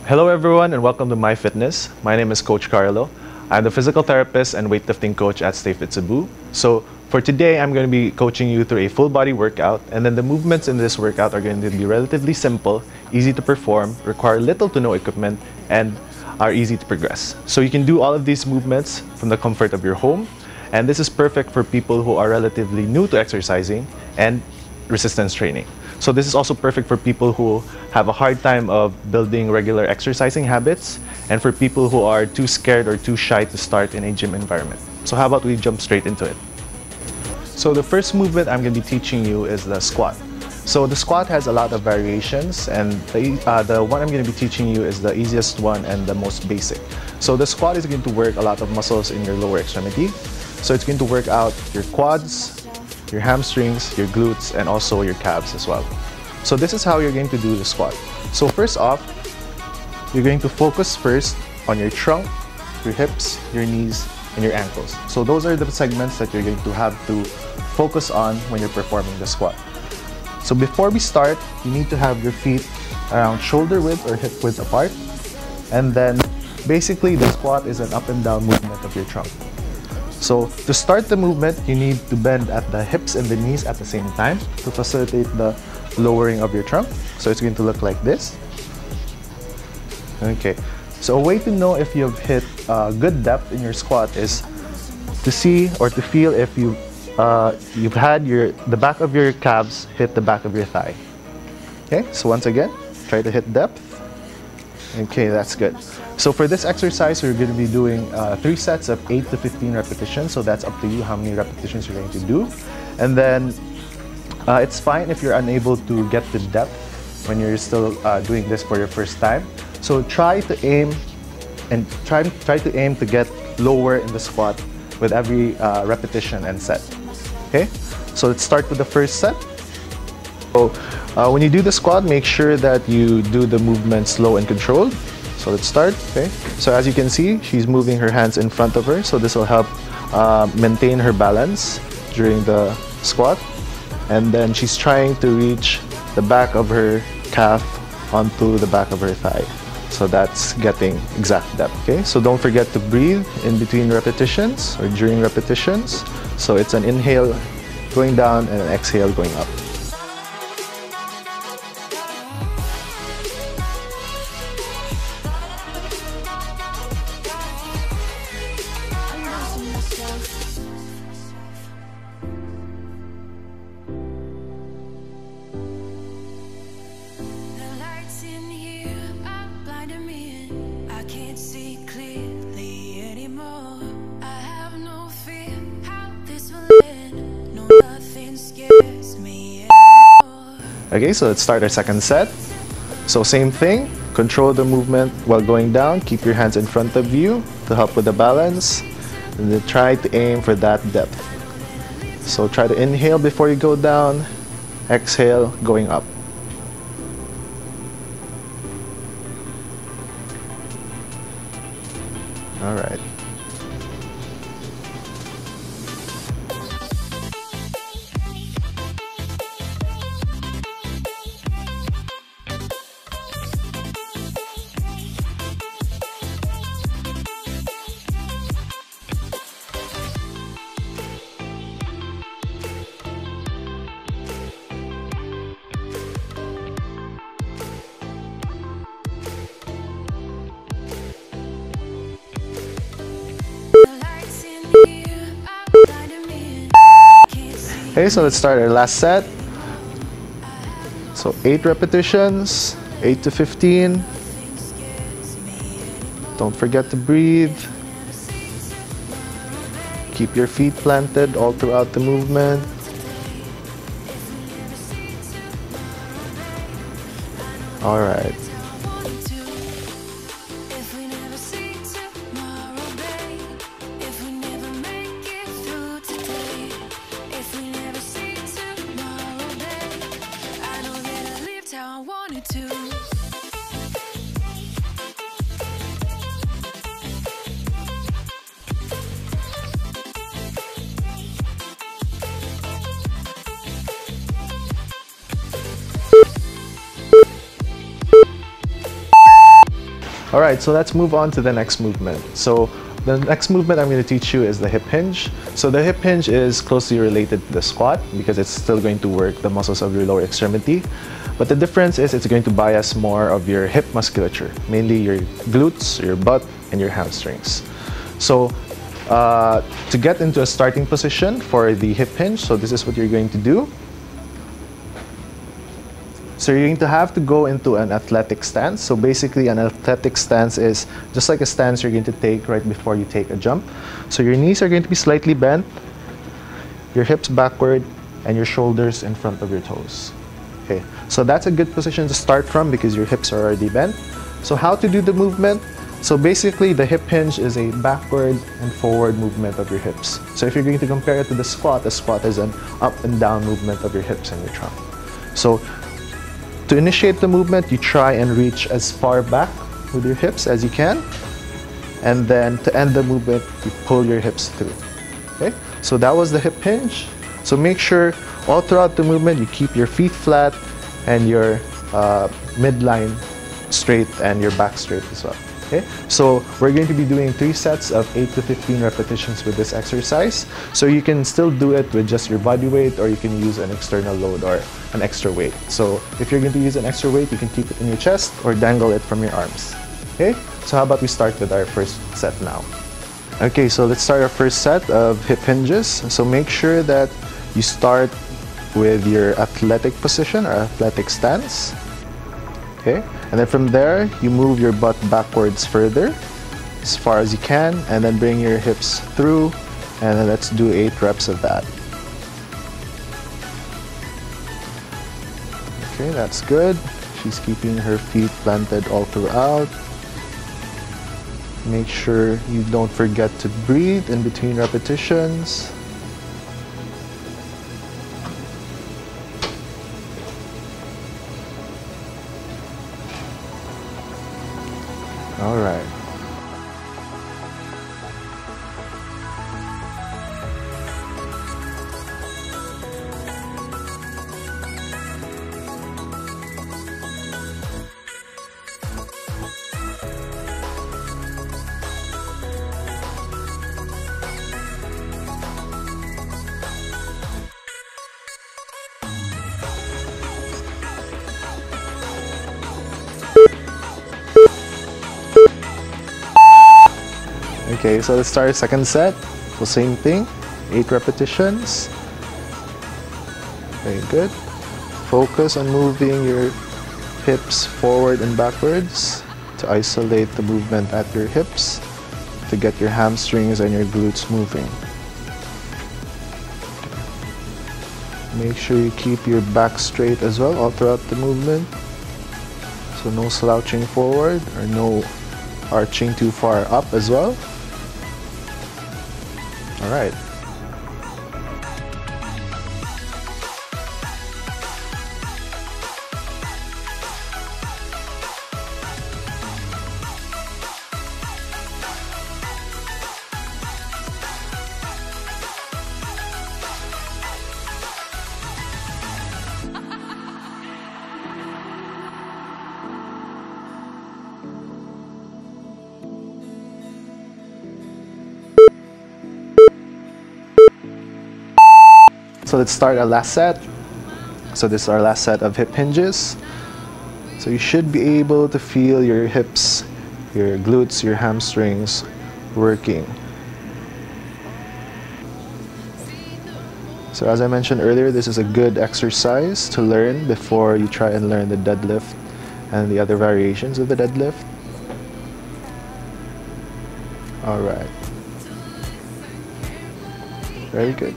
Hello everyone and welcome to My Fitness. My name is Coach Carlo. I'm the physical therapist and weightlifting coach at StayFit Cebu. So for today, I'm going to be coaching you through a full body workout, and then the movements in this workout are going to be relatively simple, easy to perform, require little to no equipment, and are easy to progress. So you can do all of these movements from the comfort of your home, and this is perfect for people who are relatively new to exercising and resistance training. So this is also perfect for people who have a hard time of building regular exercising habits, and for people who are too scared or too shy to start in a gym environment. So how about we jump straight into it? So the first movement I'm going to be teaching you is the squat. So the squat has a lot of variations, and the one I'm going to be teaching you is the easiest one and the most basic. So the squat is going to work a lot of muscles in your lower extremity. So it's going to work out your quads, your hamstrings, your glutes, and also your calves as well. So this is how you're going to do the squat. So first off, you're going to focus first on your trunk, your hips, your knees, and your ankles. So those are the segments that you're going to have to focus on when you're performing the squat. So before we start, you need to have your feet around shoulder width or hip width apart. And then basically the squat is an up and down movement of your trunk. So to start the movement, you need to bend at the hips and the knees at the same time to facilitate the lowering of your trunk. So it's going to look like this. Okay, so a way to know if you've hit good depth in your squat is to see or to feel if you've had the back of your calves hit the back of your thigh. Okay, so once again, try to hit depth. Okay, that's good. So for this exercise, we're going to be doing 3 sets of 8 to 15 repetitions. So that's up to you how many repetitions you're going to do. And then it's fine if you're unable to get the depth when you're still doing this for your first time. So try to aim to get lower in the squat with every repetition and set. Okay, so let's start with the first set. So when you do the squat, make sure that you do the movement slow and controlled. So let's start. Okay, so as you can see, she's moving her hands in front of her, so this will help maintain her balance during the squat. And then she's trying to reach the back of her calf onto the back of her thigh. So that's getting exact depth. Okay, so don't forget to breathe in between repetitions or during repetitions. So it's an inhale going down and an exhale going up. Okay, so let's start our second set. So same thing, control the movement while going down, keep your hands in front of you to help with the balance, and then try to aim for that depth. So try to inhale before you go down, exhale going up. All right. Okay, so let's start our last set. So 8 repetitions, 8 to 15. Don't forget to breathe. Keep your feet planted all throughout the movement. All right. All right, so let's move on to the next movement. So the next movement I'm going to teach you is the hip hinge. So the hip hinge is closely related to the squat because it's still going to work the muscles of your lower extremity. But the difference is it's going to bias more of your hip musculature, mainly your glutes, your butt, and your hamstrings. So to get into a starting position for the hip hinge, so this is what you're going to do. So you're going to have to go into an athletic stance. So basically an athletic stance is just like a stance you're going to take right before you take a jump. So your knees are going to be slightly bent, your hips backward, and your shoulders in front of your toes. Okay, so that's a good position to start from because your hips are already bent. So how to do the movement? So basically the hip hinge is a backward and forward movement of your hips. So if you're going to compare it to the squat is an up and down movement of your hips and your trunk. So to initiate the movement, you try and reach as far back with your hips as you can. And then to end the movement, you pull your hips through. Okay? So that was the hip hinge. So make sure all throughout the movement, you keep your feet flat and your midline straight and your back straight as well. Okay? So we're going to be doing 3 sets of 8 to 15 repetitions with this exercise. So you can still do it with just your body weight, or you can use an external load or an extra weight. So if you're going to use an extra weight, you can keep it in your chest or dangle it from your arms. Okay? So how about we start with our first set now? Okay, so let's start our first set of hip hinges. So make sure that you start with your athletic position or athletic stance. Okay? And then from there, you move your butt backwards further as far as you can, and then bring your hips through, and then let's do 8 reps of that. Okay, that's good. She's keeping her feet planted all throughout. Make sure you don't forget to breathe in between repetitions. All right. Okay, so let's start a second set. So same thing, 8 repetitions. Very good. Focus on moving your hips forward and backwards to isolate the movement at your hips to get your hamstrings and your glutes moving. Make sure you keep your back straight as well all throughout the movement. So no slouching forward or no arching too far up as well. All right. So let's start our last set. So this is our last set of hip hinges. So you should be able to feel your hips, your glutes, your hamstrings working. So as I mentioned earlier, this is a good exercise to learn before you try and learn the deadlift and the other variations of the deadlift. All right. Very good.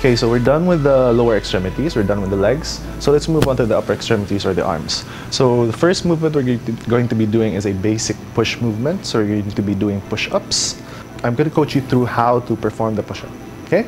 Okay, so we're done with the lower extremities, we're done with the legs. So let's move on to the upper extremities or the arms. So the first movement we're going to be doing is a basic push movement. So you're going to be doing push-ups. I'm going to coach you through how to perform the push-up, okay?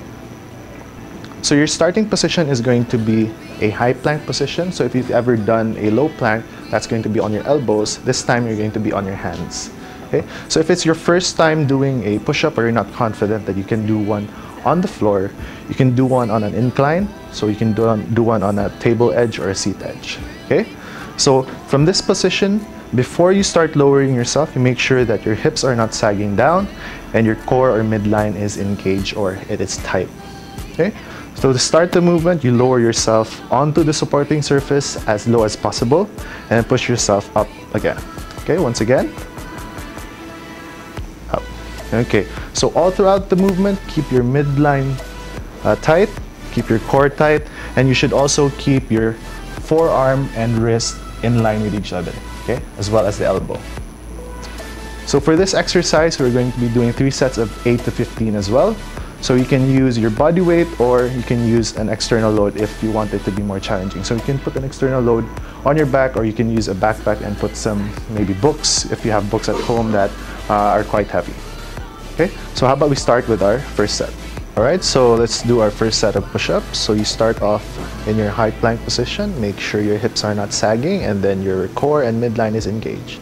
So your starting position is going to be a high plank position. So if you've ever done a low plank, that's going to be on your elbows. This time you're going to be on your hands, okay? So if it's your first time doing a push-up or you're not confident that you can do one on the floor, you can do one on an incline. So you can do one on a table edge or a seat edge, okay? So from this position, before you start lowering yourself, you make sure that your hips are not sagging down and your core or midline is engaged or it is tight, okay? So to start the movement, you lower yourself onto the supporting surface as low as possible and push yourself up again, okay? Once again, up. Okay, so all throughout the movement, keep your midline tight, keep your core tight, and you should also keep your forearm and wrist in line with each other, okay, as well as the elbow. So for this exercise, we're going to be doing 3 sets of 8 to 15 as well. So you can use your body weight or you can use an external load if you want it to be more challenging. So you can put an external load on your back or you can use a backpack and put some maybe books if you have books at home that are quite heavy. Okay, so how about we start with our first set. Alright, so let's do our first set of push-ups. So you start off in your high plank position, make sure your hips are not sagging and then your core and midline is engaged.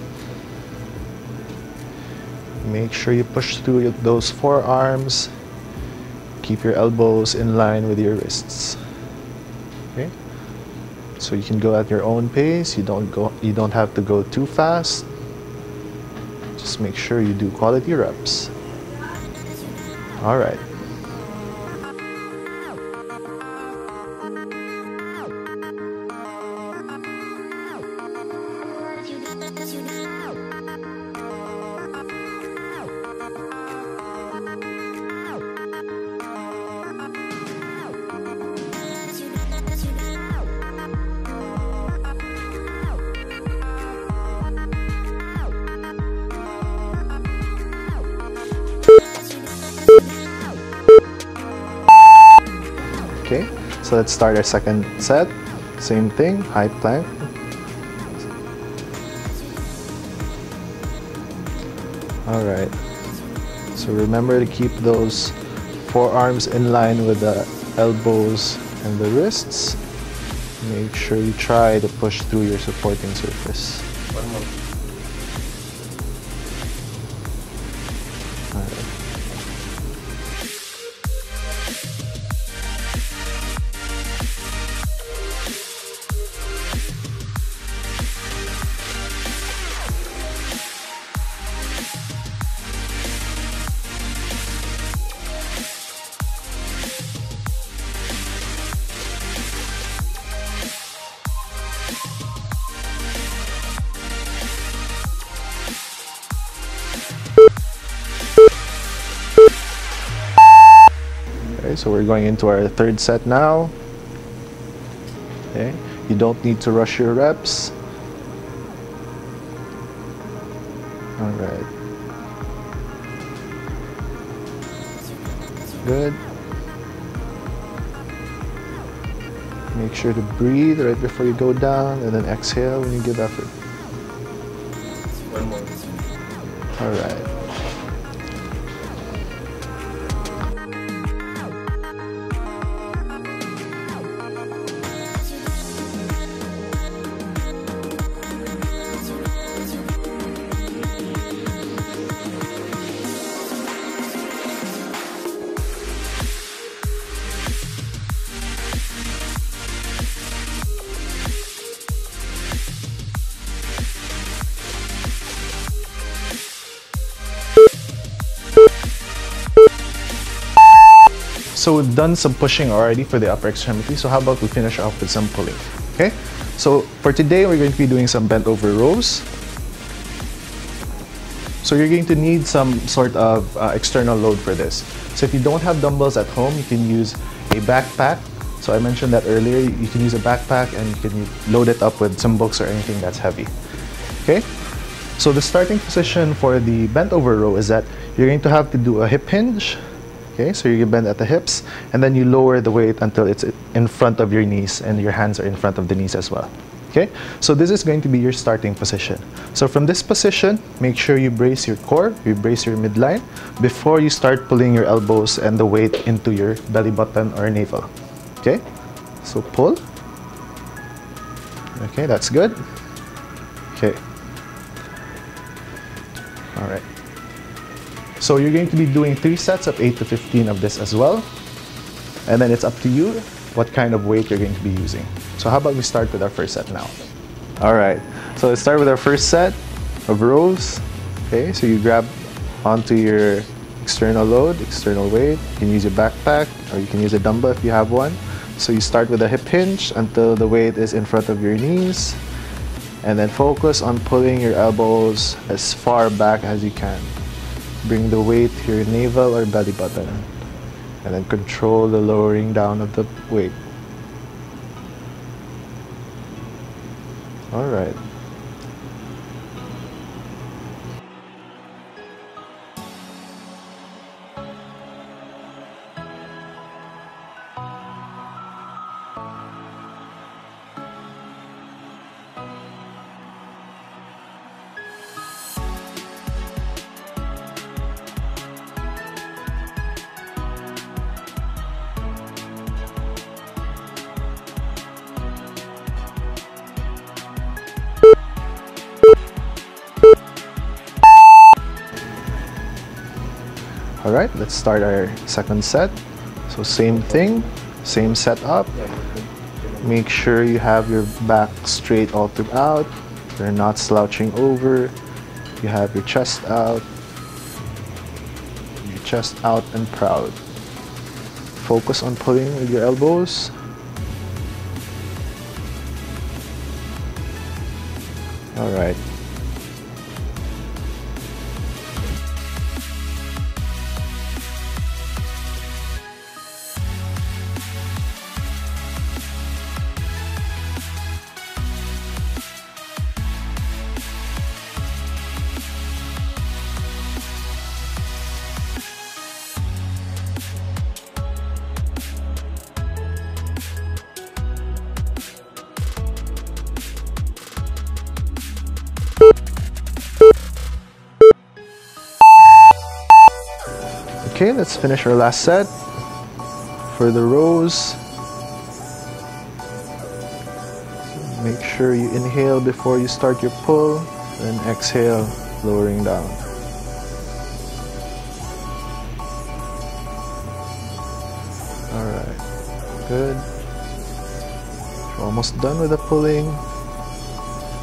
Make sure you push through those forearms. Keep your elbows in line with your wrists. Okay? So you can go at your own pace. You don't have to go too fast. Just make sure you do quality reps. All right. Okay, so let's start our second set. Same thing, high plank. All right, so remember to keep those forearms in line with the elbows and the wrists. Make sure you try to push through your supporting surface. One more. Okay, so we're going into our third set now. Okay, you don't need to rush your reps. All right. Good. Make sure to breathe right before you go down and then exhale when you give effort. One more. All right. So we've done some pushing already for the upper extremity. So how about we finish off with some pulling? Okay. So for today, we're going to be doing some bent over rows. So you're going to need some sort of external load for this. So if you don't have dumbbells at home, you can use a backpack. So I mentioned that earlier, you can use a backpack and you can load it up with some books or anything that's heavy. Okay. So the starting position for the bent over row is that you're going to have to do a hip hinge. Okay, so you bend at the hips, and then you lower the weight until it's in front of your knees, and your hands are in front of the knees as well. Okay, so this is going to be your starting position. So from this position, make sure you brace your core, you brace your midline before you start pulling your elbows and the weight into your belly button or navel. Okay, so pull. Okay, that's good. Okay. All right. So you're going to be doing 3 sets of 8 to 15 of this as well. And then it's up to you what kind of weight you're going to be using. So how about we start with our first set now? All right, so let's start with our first set of rows. Okay, so you grab onto your external load, external weight. You can use your backpack or you can use a dumbbell if you have one. So you start with a hip hinge until the weight is in front of your knees. And then focus on pulling your elbows as far back as you can. Bring the weight to your navel or belly button. And then control the lowering down of the weight. All right. All right, let's start our second set. So same thing, same setup. Make sure you have your back straight all throughout. You're not slouching over. You have your chest out and proud. Focus on pulling with your elbows. All right. Okay, let's finish our last set. For the rows, make sure you inhale before you start your pull, and exhale, lowering down. All right, good. We're almost done with the pulling,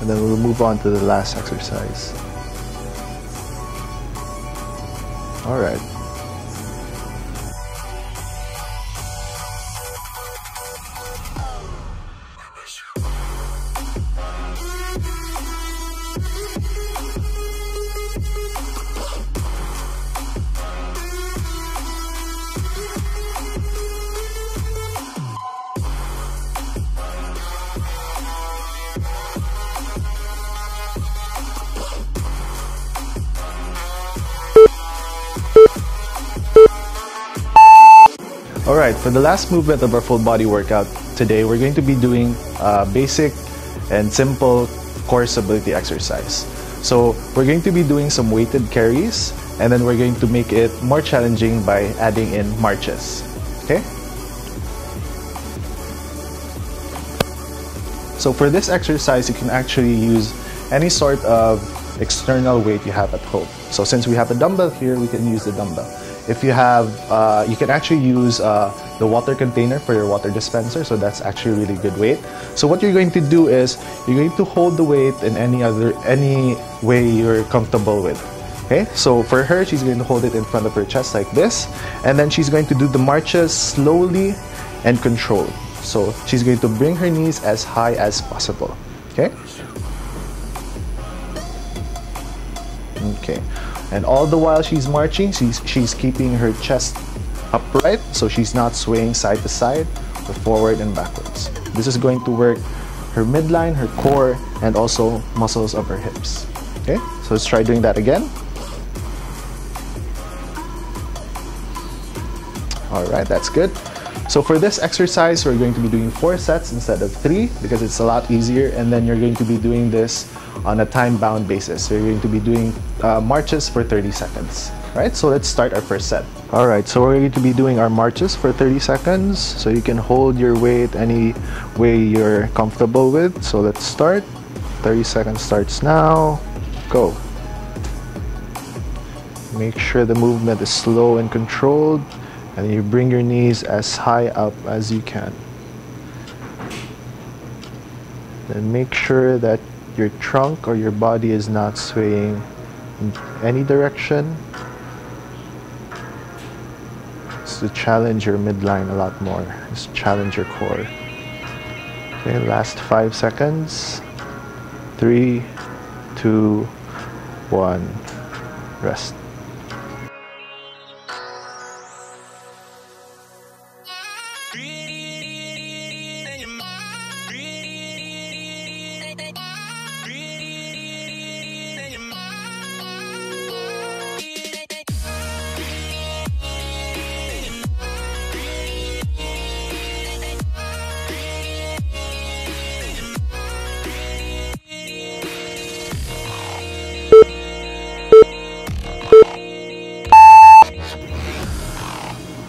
and then we'll move on to the last exercise. All right. Alright, for the last movement of our full body workout today, we're going to be doing a basic and simple core stability exercise. So we're going to be doing some weighted carries, and then we're going to make it more challenging by adding in marches. Okay? So for this exercise, you can actually use any sort of external weight you have at home. So since we have a dumbbell here, we can use the dumbbell. If you have, you can actually use the water container for your water dispenser, so that's actually a really good weight. So what you're going to do is, you're going to hold the weight in any way you're comfortable with. Okay, so for her, she's going to hold it in front of her chest like this, and then she's going to do the marches slowly and controlled. So she's going to bring her knees as high as possible. Okay? Okay. And all the while she's marching, she's keeping her chest upright, so she's not swaying side to side or forward and backwards. This is going to work her midline, her core, and also muscles of her hips. Okay, so let's try doing that again. All right, that's good. So for this exercise, we're going to be doing 4 sets instead of 3 because it's a lot easier. And then you're going to be doing this on a time-bound basis. So you're going to be doing marches for 30 seconds. All right, so let's start our first set. All right, so we're going to be doing our marches for 30 seconds. So you can hold your weight any way you're comfortable with. So let's start. 30 seconds starts now. Go. Make sure the movement is slow and controlled, and you bring your knees as high up as you can. Then make sure that your trunk or your body is not swaying in any direction. It's to challenge your midline a lot more. Just challenge your core. Okay, last 5 seconds. 3, 2, 1. Rest.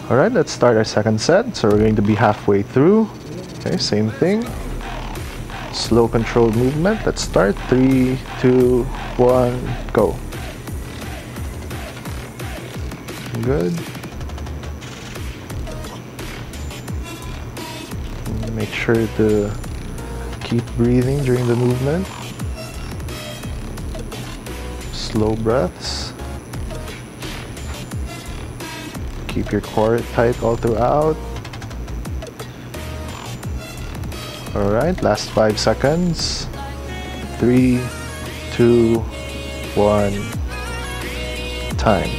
Alright, let's start our second set. So we're going to be halfway through. Okay, same thing. Slow controlled movement. Let's start. 3, 2, 1, go. Good. Make sure to keep breathing during the movement. Slow breaths. Keep your core tight all throughout. Alright, last 5 seconds. 3, 2, 1. Time.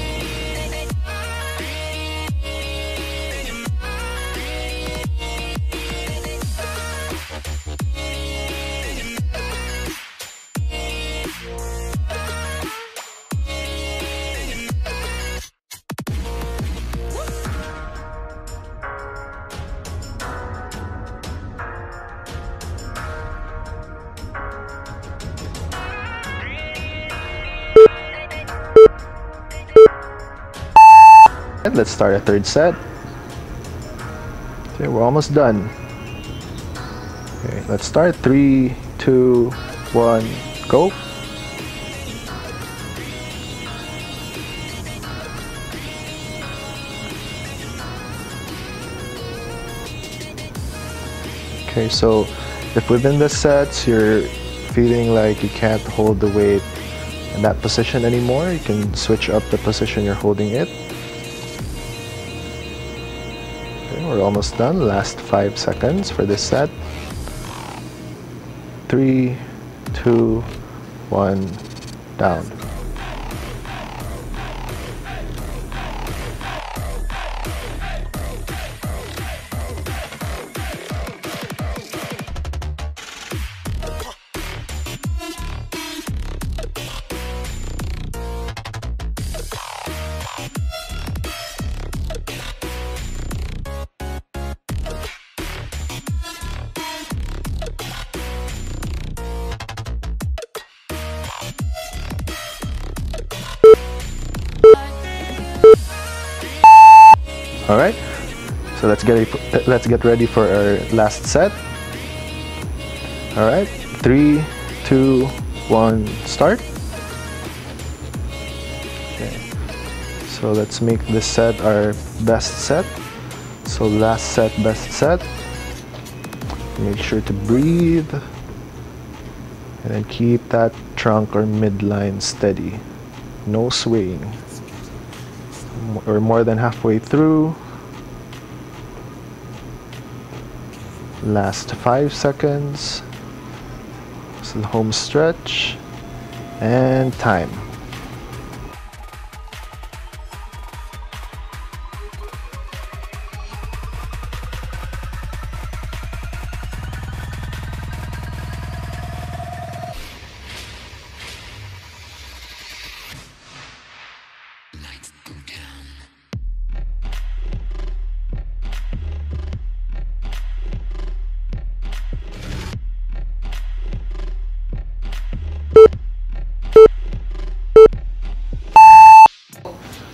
Let's start a third set. Okay, we're almost done. Okay, let's start. 3, 2, 1, go. Okay, so if within the sets you're feeling like you can't hold the weight in that position anymore, you can switch up the position you're holding it. We're almost done. Last 5 seconds for this set. 3, 2, 1, down. All right, so let's get ready for our last set. All right, 3, 2, 1, start. Okay, so let's make this set our best set. So last set, best set. Make sure to breathe and then keep that trunk or midline steady. No swaying. We're more than halfway through. Last 5 seconds. So the home stretch and time.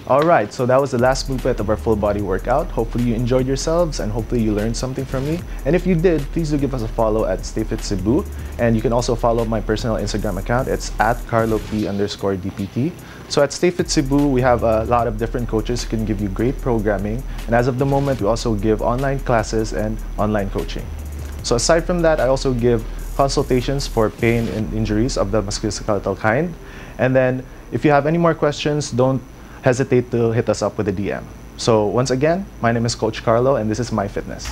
All right, so that was the last movement of our full body workout. Hopefully you enjoyed yourselves and hopefully you learned something from me. And if you did, please do give us a follow at StayFit Cebu. And you can also follow my personal Instagram account. It's at CarloP_DPT. So at StayFit Cebu, we have a lot of different coaches who can give you great programming. And as of the moment, we also give online classes and online coaching. So aside from that, I also give consultations for pain and injuries of the musculoskeletal kind. And then if you have any more questions, don't hesitate to hit us up with a DM. So once again, my name is Coach Carlo and this is My Fitness.